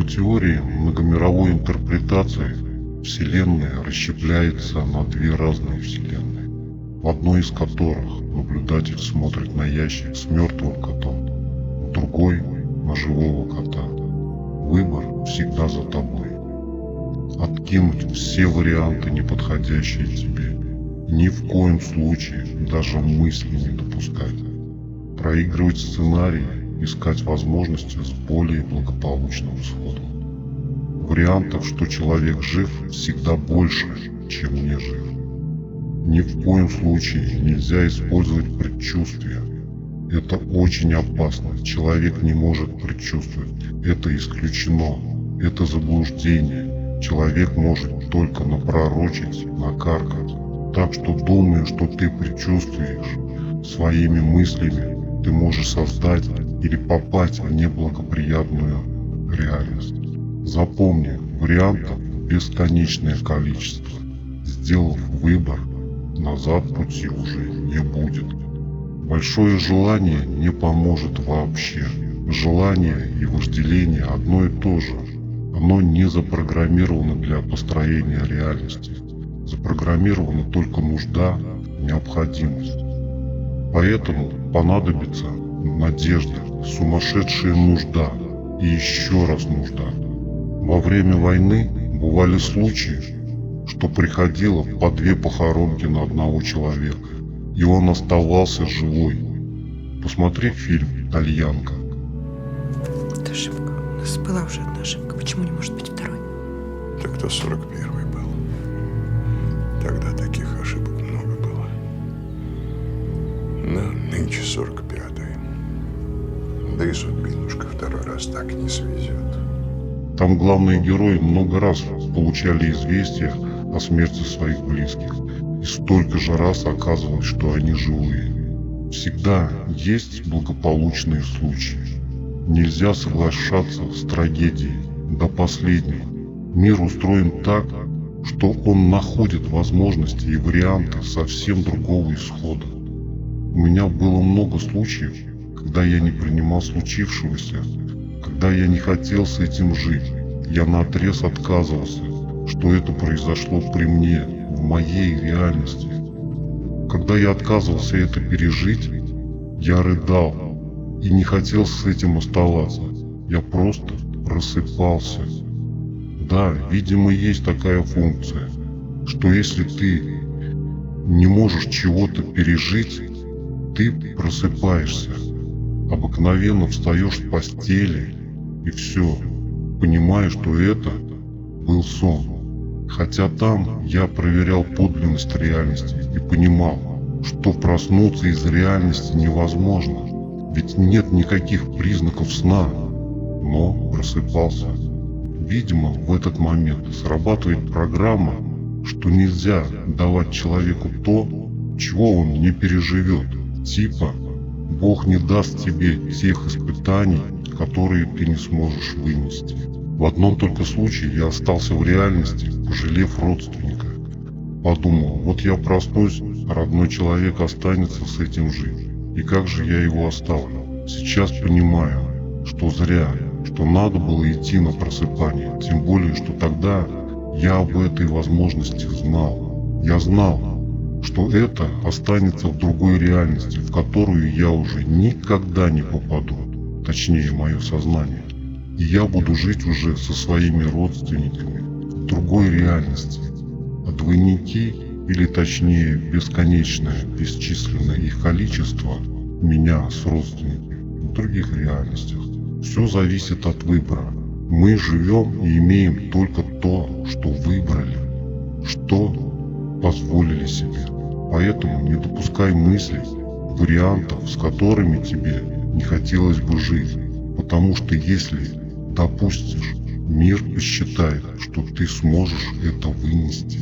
По теории многомировой интерпретации Вселенная расщепляется на две разные Вселенные, в одной из которых наблюдатель смотрит на ящик с мертвым котом, в другой – на живого кота. Выбор всегда за тобой. Откинуть все варианты, не подходящие тебе. Ни в коем случае даже мысли не допускать. Проигрывать сценарии, искать возможности с более благополучным исходом. Вариантов, что человек жив, всегда больше, чем не жив. Ни в коем случае нельзя использовать предчувствия. Это очень опасно. Человек не может предчувствовать. Это исключено. Это заблуждение. Человек может только напророчить, накаркать. Так что думая, что ты предчувствуешь, своими мыслями ты можешь создать или попасть в неблагоприятную реальность. Запомни, вариантов бесконечное количество. Сделав выбор, назад пути уже не будет. Большое желание не поможет вообще. Желание и вожделение одно и то же. Оно не запрограммировано для построения реальности. Запрограммирована только нужда, необходимость. Поэтому понадобится надежда, сумасшедшая нужда и еще раз нужда. Во время войны бывали случаи, что приходило по 2 похоронки на одного человека, и он оставался живой. Посмотри фильм «Итальянка». Это ошибка. У нас была уже одна ошибка. Почему не может быть второй? Так то 41-й был. Тогда таких ошибок много было. Но нынче 45-й. Да и судьбинушка второй раз так не свезет. Там главные герои много раз получали известия о смерти своих близких, и столько же раз оказывалось, что они живые. Всегда есть благополучные случаи. Нельзя соглашаться с трагедией до последнего. Мир устроен так, что он находит возможности и варианты совсем другого исхода. У меня было много случаев, когда я не принимал случившегося, когда я не хотел с этим жить. Я наотрез отказывался, что это произошло при мне, в моей реальности. Когда я отказывался это пережить, я рыдал и не хотел с этим оставаться. Я просто просыпался. Да, видимо, есть такая функция, что если ты не можешь чего-то пережить, ты просыпаешься. Обыкновенно встаешь с постели и все, понимаешь, что это был сон. Хотя там я проверял подлинность реальности и понимал, что проснуться из реальности невозможно, ведь нет никаких признаков сна, но просыпался. Видимо, в этот момент срабатывает программа, что нельзя давать человеку то, чего он не переживет. Типа, Бог не даст тебе тех испытаний, которые ты не сможешь вынести. В одном только случае я остался в реальности, пожалев родственника. Подумал, вот я проснусь, а родной человек останется с этим жить. И как же я его оставлю? Сейчас понимаю, что зря, что надо было идти на просыпание. Тем более, что тогда я об этой возможности знал. Я знал, что это останется в другой реальности, в которую я уже никогда не попаду. Точнее, мое сознание. И я буду жить уже со своими родственниками в другой реальности. А двойники, или точнее бесконечное, бесчисленное их количество, меня с родственниками в других реальностях. Все зависит от выбора. Мы живем и имеем только то, что выбрали, что позволили себе. Поэтому не допускай мыслей, вариантов, с которыми тебе не хотелось бы жить. Потому что если допустишь, мир посчитает, что ты сможешь это вынести.